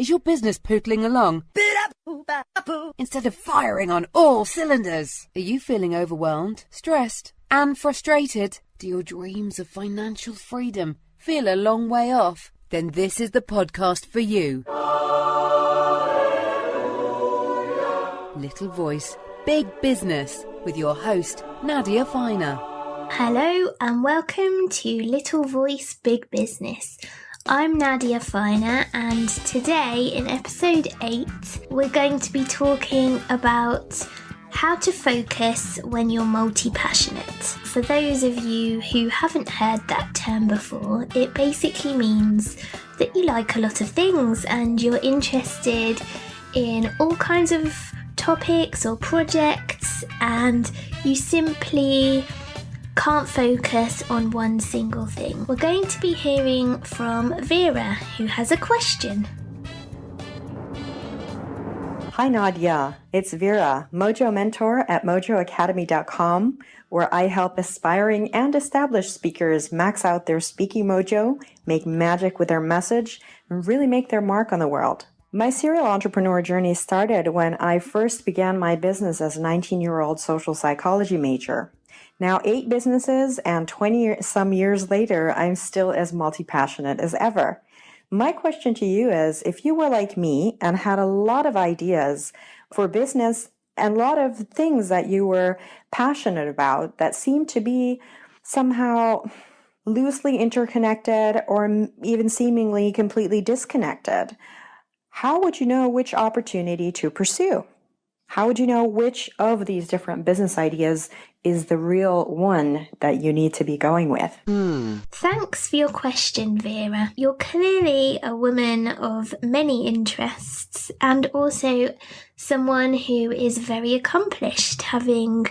Is your business pootling along instead of firing on all cylinders? Are you feeling overwhelmed, stressed, and frustrated? Do your dreams of financial freedom feel a long way off? Then this is the podcast for you. Little Voice, Big Business with your host, Nadia Finer. Hello and welcome to Little Voice, Big Business. I'm Nadia Finer, and today in episode 8 we're going to be talking about how to focus when you're multi-passionate. For those of you who haven't heard that term before, it basically means that you like a lot of things and you're interested in all kinds of topics or projects, and you simply can't focus on one single thing. We're going to be hearing from Vera, who has a question. Hi Nadia, it's Vera, Mojo Mentor at mojoacademy.com, where I help aspiring and established speakers max out their speaking mojo, make magic with their message, and really make their mark on the world. My serial entrepreneur journey started when I first began my business as a 19-year-old social psychology major. Now 8 businesses and 20-some years later, I'm still as multi-passionate as ever. My question to you is, if you were like me and had a lot of ideas for business and a lot of things that you were passionate about that seemed to be somehow loosely interconnected or even seemingly completely disconnected, how would you know which opportunity to pursue? How would you know which of these different business ideas is the real one that you need to be going with? Thanks for your question, Vera. You're clearly a woman of many interests and also someone who is very accomplished, having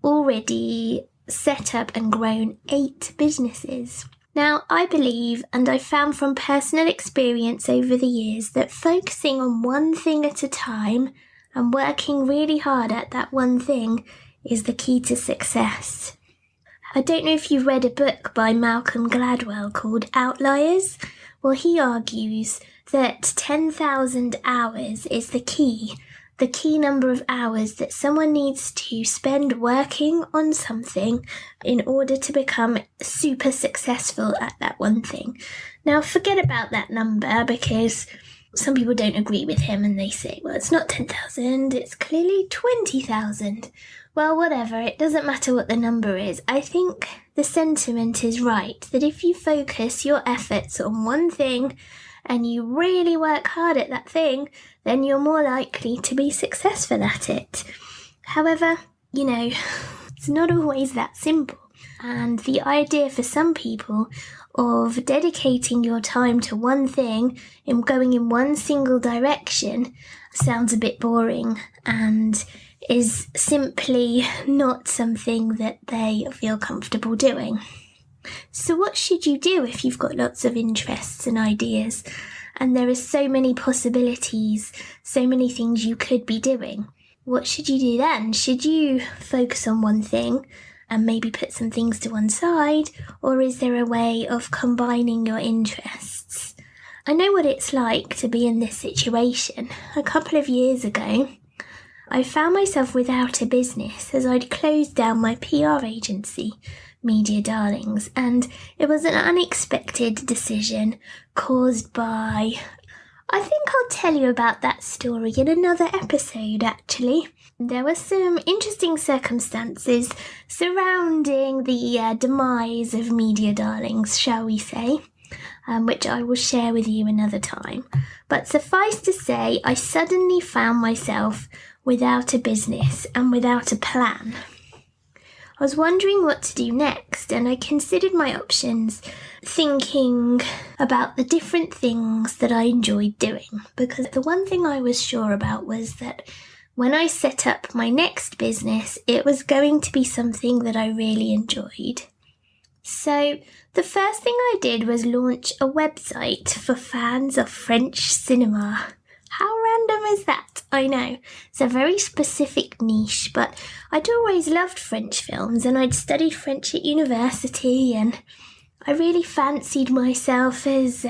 already set up and grown 8 businesses. Now, I believe, and I've found from personal experience over the years, that focusing on one thing at a time and working really hard at that one thing is the key to success. I don't know if you've read a book by Malcolm Gladwell called Outliers. Well, he argues that 10,000 hours is the key number of hours that someone needs to spend working on something in order to become super successful at that one thing. Now, forget about that number because some people don't agree with him and they say, well, it's not 10,000, it's clearly 20,000. Well, whatever, it doesn't matter what the number is. I think the sentiment is right, that if you focus your efforts on one thing and you really work hard at that thing, then you're more likely to be successful at it. However, it's not always that simple. And the idea for some people of dedicating your time to one thing and going in one single direction sounds a bit boring and is simply not something that they feel comfortable doing. So what should you do if you've got lots of interests and ideas and there are so many possibilities, so many things you could be doing? What should you do then? Should you focus on one thing and maybe put some things to one side, or is there a way of combining your interests? I know what it's like to be in this situation. A couple of years ago, I found myself without a business as I'd closed down my PR agency, Media Darlings, and it was an unexpected decision caused by... I think I'll tell you about that story in another episode, actually. There were some interesting circumstances surrounding the demise of Media Darlings, shall we say, which I will share with you another time. But suffice to say, I suddenly found myself without a business and without a plan. I was wondering what to do next, and I considered my options, thinking about the different things that I enjoyed doing, because the one thing I was sure about was that when I set up my next business, it was going to be something that I really enjoyed. So the first thing I did was launch a website for fans of French cinema. How random is that? I know. It's a very specific niche, but I'd always loved French films and I'd studied French at university and I really fancied myself as,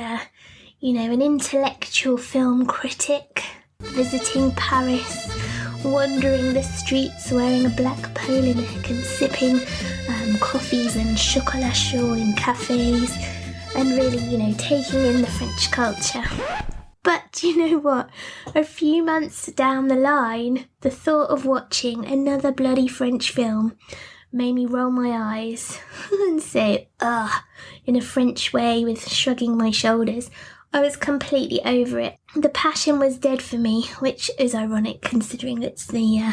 an intellectual film critic, visiting Paris, wandering the streets wearing a black polo neck and sipping coffees and chocolat chaud in cafes, and really, taking in the French culture. But you know what? A few months down the line, the thought of watching another bloody French film made me roll my eyes and say, ugh, in a French way with shrugging my shoulders. I was completely over it. The passion was dead for me, which is ironic considering it's the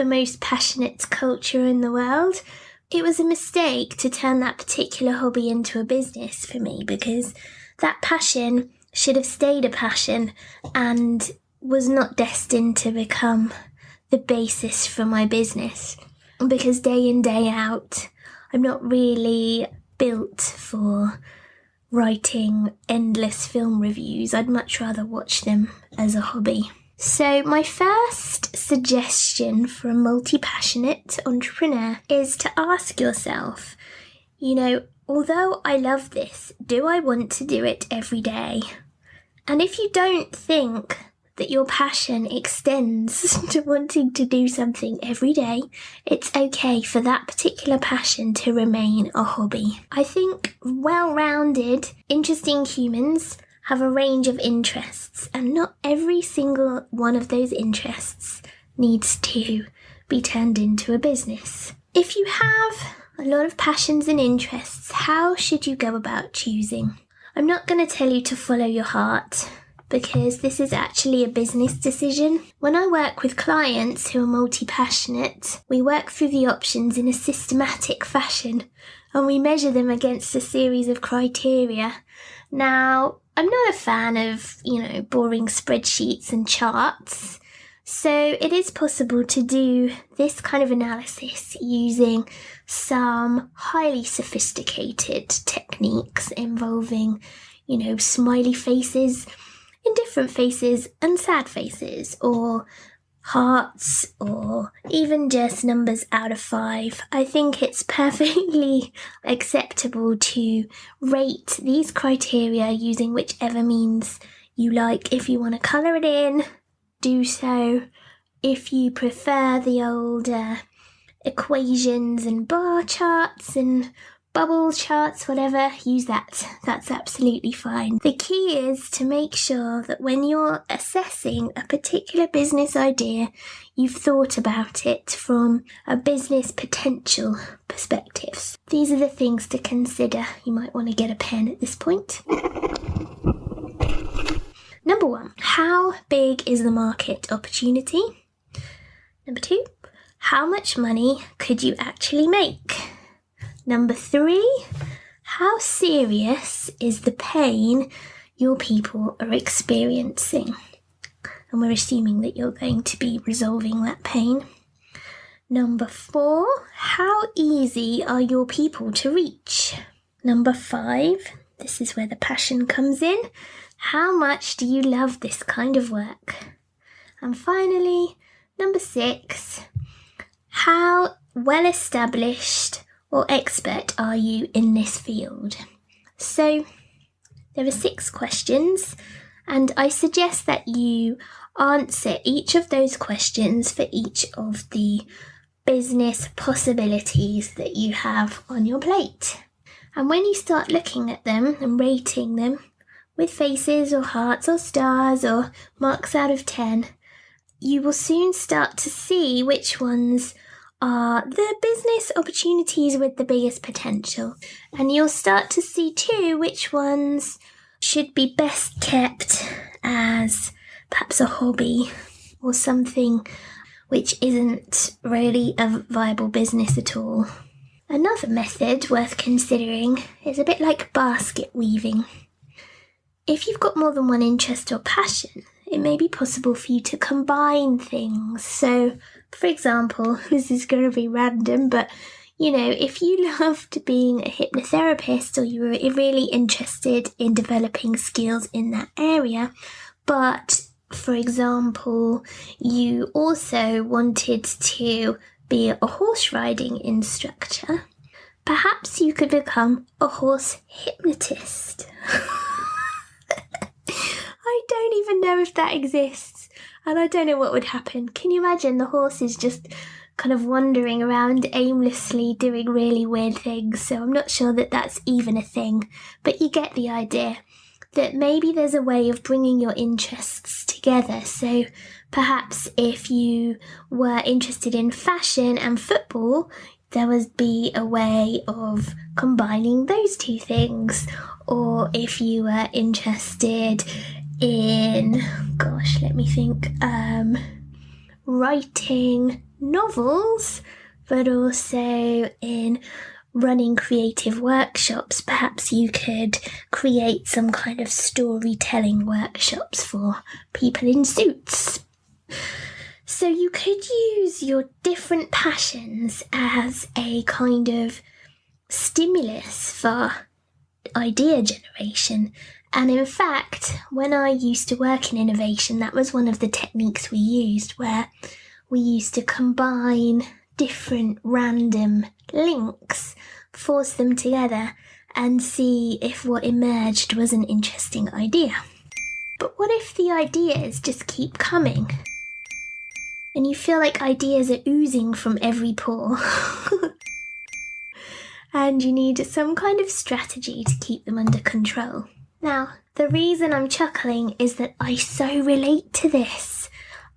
most passionate culture in the world. It was a mistake to turn that particular hobby into a business for me, because that passion should have stayed a passion and was not destined to become the basis for my business. Because day in, day out, I'm not really built for writing endless film reviews. I'd much rather watch them as a hobby. So my first suggestion for a multi-passionate entrepreneur is to ask yourself, although I love this, do I want to do it every day? And if you don't think that your passion extends to wanting to do something every day, it's okay for that particular passion to remain a hobby. I think well-rounded, interesting humans have a range of interests, and not every single one of those interests needs to be turned into a business. If you have a lot of passions and interests, how should you go about choosing? I'm not going to tell you to follow your heart, because this is actually a business decision. When I work with clients who are multi-passionate, we work through the options in a systematic fashion, and we measure them against a series of criteria. Now, I'm not a fan of, boring spreadsheets and charts, so it is possible to do this kind of analysis using some highly sophisticated techniques involving, smiley faces, indifferent faces and sad faces, or hearts, or even just numbers out of 5. I think it's perfectly acceptable to rate these criteria using whichever means you like. If you want to colour it in, do so. If you prefer the old equations and bar charts and bubble charts, whatever, use that. That's absolutely fine. The key is to make sure that when you're assessing a particular business idea, you've thought about it from a business potential perspective. These are the things to consider. You might want to get a pen at this point. Number 1, how big is the market opportunity? Number 2, how much money could you actually make? Number 3, how serious is the pain your people are experiencing? And we're assuming that you're going to be resolving that pain. Number 4, how easy are your people to reach? Number 5, this is where the passion comes in. How much do you love this kind of work? And finally, number 6, how well established or expert are you in this field? So there are 6 questions, and I suggest that you answer each of those questions for each of the business possibilities that you have on your plate. And when you start looking at them and rating them with faces or hearts or stars or marks out of 10, you will soon start to see which ones are the business opportunities with the biggest potential. And you'll start to see too which ones should be best kept as perhaps a hobby or something which isn't really a viable business at all. Another method worth considering is a bit like basket weaving. If you've got more than one interest or passion, it may be possible for you to combine things. So, for example, this is going to be random, but if you loved being a hypnotherapist or you were really interested in developing skills in that area, but, for example, you also wanted to be a horse riding instructor, perhaps you could become a horse hypnotist. don't even know if that exists. And I don't know what would happen. Can you imagine the horses just kind of wandering around aimlessly doing really weird things? So I'm not sure that that's even a thing. But you get the idea that maybe there's a way of bringing your interests together. So perhaps if you were interested in fashion and football, there would be a way of combining those two things. Or if you were interested in, writing novels, but also in running creative workshops, perhaps you could create some kind of storytelling workshops for people in suits. So you could use your different passions as a kind of stimulus for idea generation. And in fact, when I used to work in innovation, that was one of the techniques we used, where we used to combine different random links, force them together, and see if what emerged was an interesting idea. But what if the ideas just keep coming? And you feel like ideas are oozing from every pore. And you need some kind of strategy to keep them under control. Now, the reason I'm chuckling is that I so relate to this.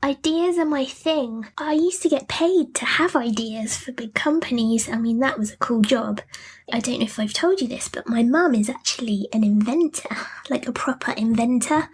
Ideas are my thing. I used to get paid to have ideas for big companies. I mean, that was a cool job. I don't know if I've told you this, but my mum is actually an inventor, like a proper inventor.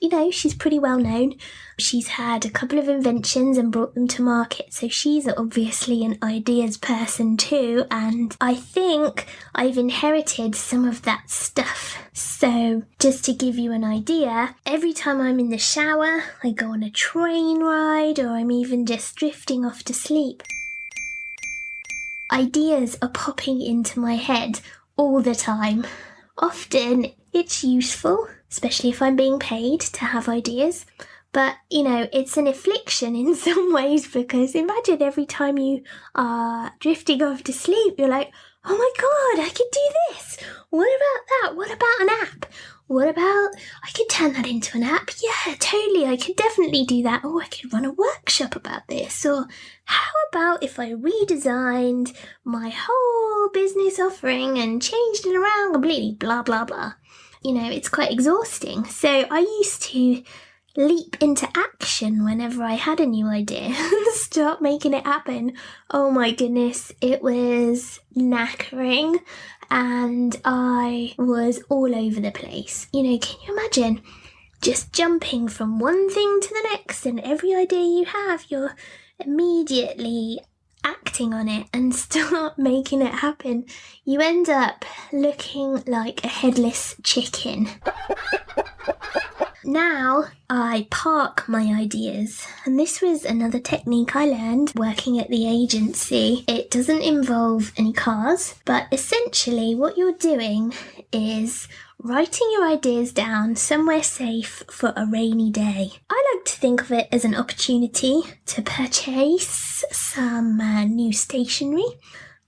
You know, she's pretty well known. She's had a couple of inventions and brought them to market, so she's obviously an ideas person too, and I think I've inherited some of that stuff. So, just to give you an idea, every time I'm in the shower, I go on a train ride, or I'm even just drifting off to sleep, ideas are popping into my head all the time. Often it's useful, especially if I'm being paid to have ideas. But, you know, it's an affliction in some ways, because imagine every time you are drifting off to sleep, you're like, oh my God, I could do this. What about that? What about an app? What about, I could turn that into an app. Yeah, totally. I could definitely do that. Oh, I could run a workshop about this. Or how about if I redesigned my whole business offering and changed it around completely, blah, blah, blah. You know, it's quite exhausting. So I used to leap into action whenever I had a new idea and start making it happen. Oh my goodness, it was knackering and I was all over the place. You know, can you imagine just jumping from one thing to the next, and every idea you have, you're immediately acting on it and start making it happen. You end up looking like a headless chicken. Now I park my ideas, and this was another technique I learned working at the agency. It doesn't involve any cars, but essentially what you're doing is writing your ideas down somewhere safe for a rainy day. I like to think of it as an opportunity to purchase some new stationery,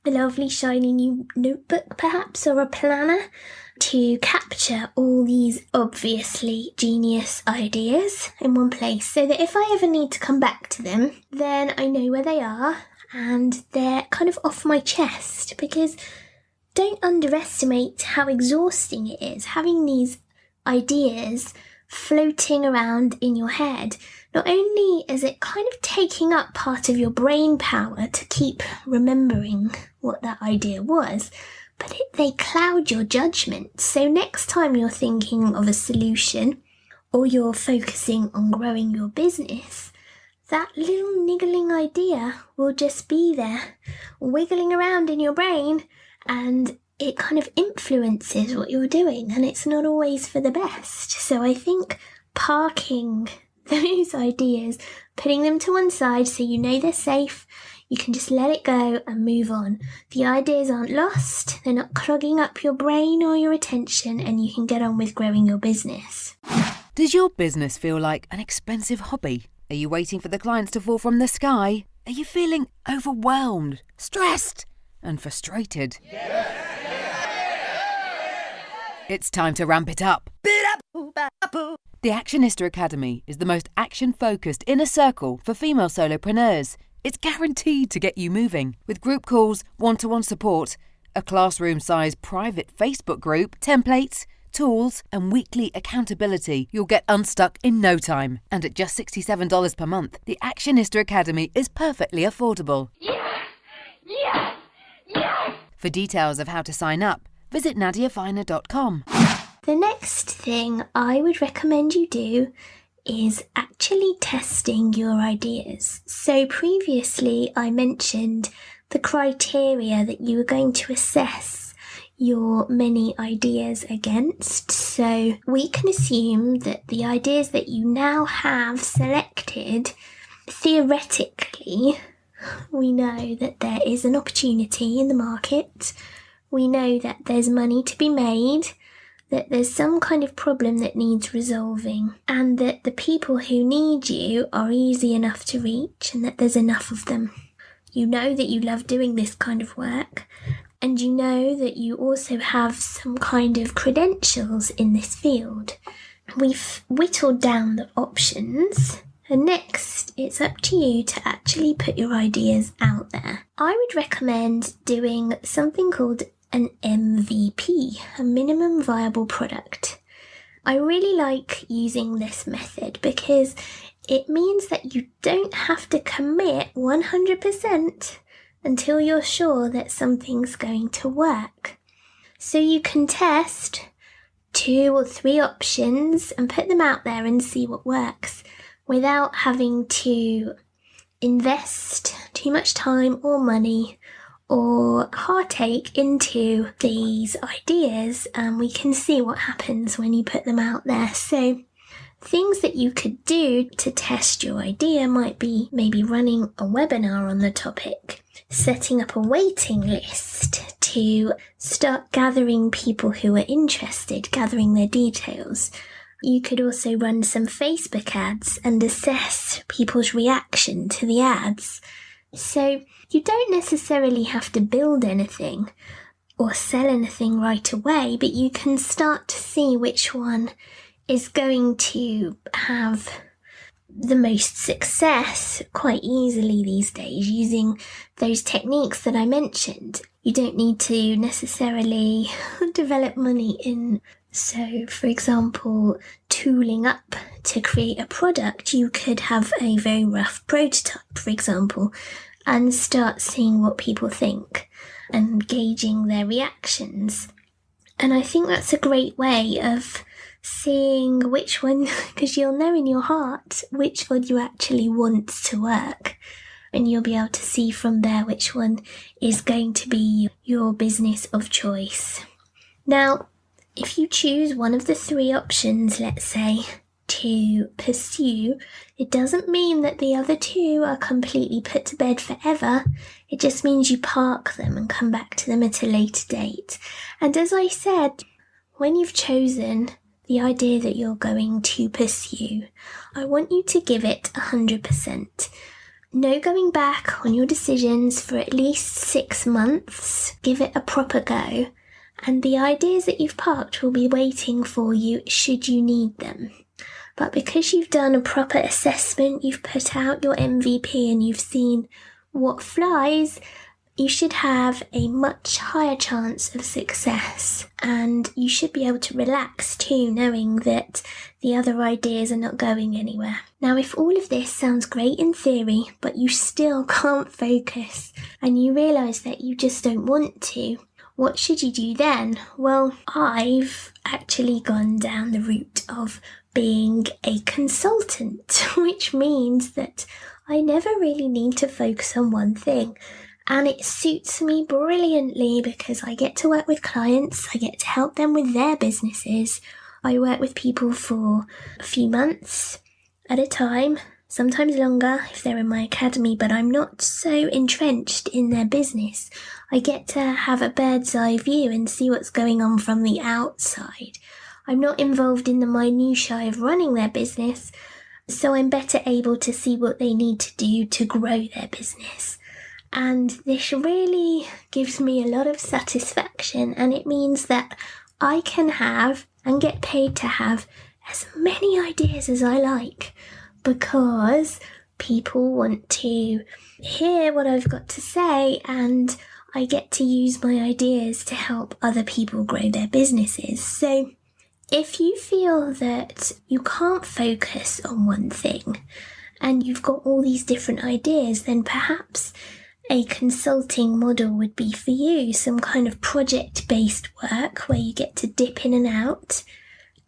a lovely shiny new notebook perhaps, or a planner, to capture all these obviously genius ideas in one place, so that if I ever need to come back to them, then I know where they are and they're kind of off my chest. Because don't underestimate how exhausting it is having these ideas floating around in your head. Not only is it kind of taking up part of your brain power to keep remembering what that idea was, but they cloud your judgment. So next time you're thinking of a solution, or you're focusing on growing your business, that little niggling idea will just be there, wiggling around in your brain, and it kind of influences what you're doing, and it's not always for the best. So I think parking those ideas, putting them to one side so you know they're safe, you can just let it go and move on. The ideas aren't lost, they're not clogging up your brain or your attention, and you can get on with growing your business. Does your business feel like an expensive hobby? Are you waiting for the clients to fall from the sky? Are you feeling overwhelmed, stressed, and frustrated? It's time to ramp it up. The Actionista Academy is the most action-focused inner circle for female solopreneurs. It's guaranteed to get you moving, with group calls, one-to-one support, a classroom-sized private Facebook group, templates, tools, and weekly accountability. You'll get unstuck in no time. And at just $67 per month, the Actionista Academy is perfectly affordable. Yes! Yes! Yes! For details of how to sign up, visit nadiafiner.com. The next thing I would recommend you do is actually testing your ideas. So previously I mentioned the criteria that you were going to assess your many ideas against. So we can assume that the ideas that you now have selected, theoretically, we know that there is an opportunity in the market. We know that there's money to be made, that there's some kind of problem that needs resolving, and that the people who need you are easy enough to reach and that there's enough of them. You know that you love doing this kind of work, and you know that you also have some kind of credentials in this field. We've whittled down the options, and next it's up to you to actually put your ideas out there. I would recommend doing something called an MVP, a minimum viable product. I really like using this method because it means that you don't have to commit 100% until you're sure that something's going to work. So you can test 2 or 3 options and put them out there and see what works without having to invest too much time or money or heartache into these ideas, and we can see what happens when you put them out there. So things that you could do to test your idea might be maybe running a webinar on the topic, setting up a waiting list to start gathering people who are interested, gathering their details. You could also run some Facebook ads and assess people's reaction to the ads. So you don't necessarily have to build anything or sell anything right away, but you can start to see which one is going to have the most success quite easily these days using those techniques that I mentioned. You don't need to necessarily develop money in, so for example, tooling up to create a product. You could have a very rough prototype, for example, and start seeing what people think and gauging their reactions. And I think that's a great way of seeing which one, because you'll know in your heart which one you actually want to work, and you'll be able to see from there which one is going to be your business of choice. Now, if you choose one of the 3 options, let's say, to pursue, it doesn't mean that the other 2 are completely put to bed forever. It just means you park them and come back to them at a later date. And as I said, when you've chosen the idea that you're going to pursue, I want you to give it 100%. No going back on your decisions for at least 6 months. Give it a proper go, and the ideas that you've parked will be waiting for you should you need them. But because you've done a proper assessment, you've put out your MVP and you've seen what flies, you should have a much higher chance of success. And you should be able to relax too, knowing that the other ideas are not going anywhere. Now, if all of this sounds great in theory, but you still can't focus and you realise that you just don't want to, what should you do then? Well, I've actually gone down the route of being a consultant, which means that I never really need to focus on one thing. And it suits me brilliantly because I get to work with clients, I get to help them with their businesses. I work with people for a few months at a time, sometimes longer if they're in my academy, but I'm not so entrenched in their business. I get to have a bird's eye view and see what's going on from the outside. I'm not involved in the minutiae of running their business, so I'm better able to see what they need to do to grow their business. And this really gives me a lot of satisfaction, and it means that I can have and get paid to have as many ideas as I like, because people want to hear what I've got to say, and I get to use my ideas to help other people grow their businesses. So if you feel that you can't focus on one thing and you've got all these different ideas, then perhaps a consulting model would be for you, some kind of project-based work where you get to dip in and out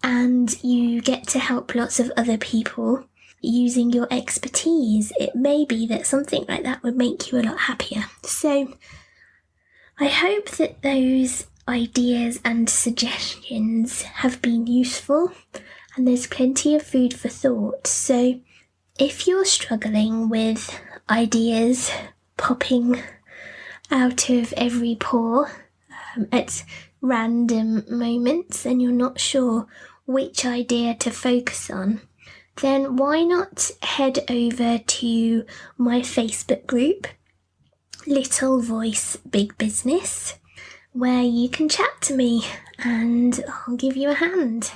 and you get to help lots of other people using your expertise. It may be that something like that would make you a lot happier. So I hope that those ideas and suggestions have been useful, and there's plenty of food for thought. So if you're struggling with ideas popping out of every pore at random moments and you're not sure which idea to focus on, then why not head over to my Facebook group, Little Voice Big Business, where you can chat to me and I'll give you a hand.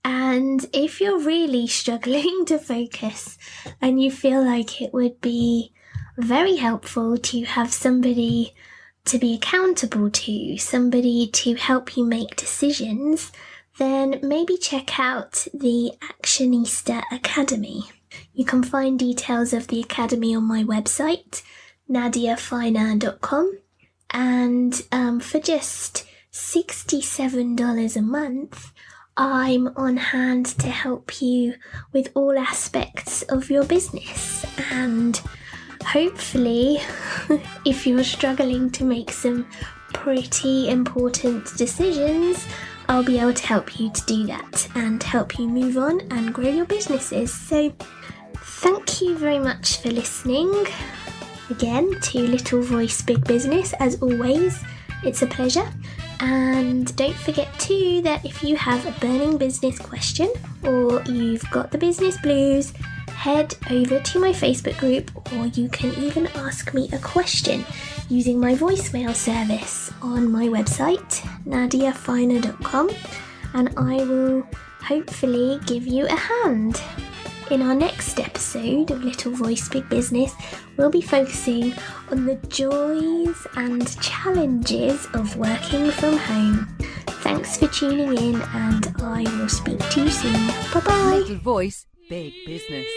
And if you're really struggling to focus and you feel like it would be very helpful to have somebody to be accountable to, somebody to help you make decisions, then maybe check out the Actionista Academy. You can find details of the Academy on my website, nadiafiner.com, and for just $67 a month, I'm on hand to help you with all aspects of your business. And hopefully, if you're struggling to make some pretty important decisions, I'll be able to help you to do that and help you move on and grow your businesses. So thank you very much for listening again to Little Voice Big Business. As always, it's a pleasure. And don't forget too that if you have a burning business question or you've got the business blues, head over to my Facebook group, or you can even ask me a question using my voicemail service on my website, nadiafiner.com, and I will hopefully give you a hand. In our next episode of Little Voice Big Business, we'll be focusing on the joys and challenges of working from home. Thanks for tuning in, and I will speak to you soon. Bye-bye. Little Voice Big Business.